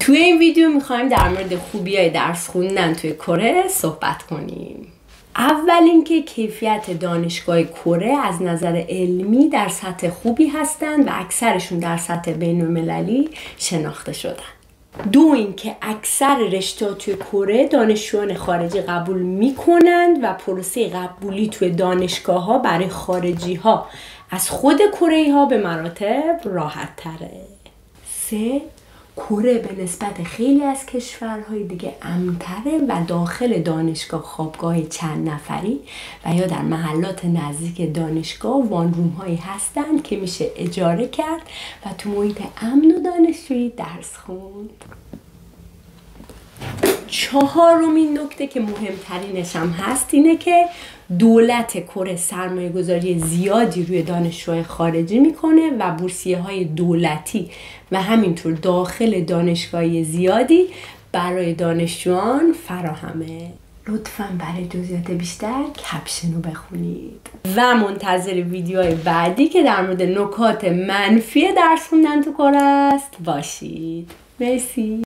توی این ویدیو میخوایم در مورد خوبی‌های درس خوندن توی کره صحبت کنیم. اول اینکه کیفیت دانشگاه کره از نظر علمی در سطح خوبی هستند و اکثرشون در سطح بین‌المللی شناخته شدن. دو اینکه اکثر رشته‌ها توی کره دانشجویان خارجی قبول میکنند و پروسه قبولی توی دانشگاه‌ها برای خارجی‌ها از خود کره‌ای‌ها به مراتب راحت تره. 3. کره به نسبت خیلی از کشورهای دیگه امن‌تره و داخل دانشگاه خوابگاه چند نفری و یا در محلات نزدیک دانشگاه وانروم هایی هستند که میشه اجاره کرد و تو محیط امن و دانشجویی درس خوند. 4مین نکته که مهمترینش هم هست اینه که دولت کره سرمایه گذاری زیادی روی دانشجوهای خارجی میکنه و بورسیه های دولتی و همینطور داخل دانشگاهی زیادی برای دانشجویان فراهمه. لطفاً برای جزئیات بیشتر کپشن رو بخونید و منتظر ویدیوهای بعدی که در مورد نکات منفی درس خوندن تو کره است باشید. مرسی.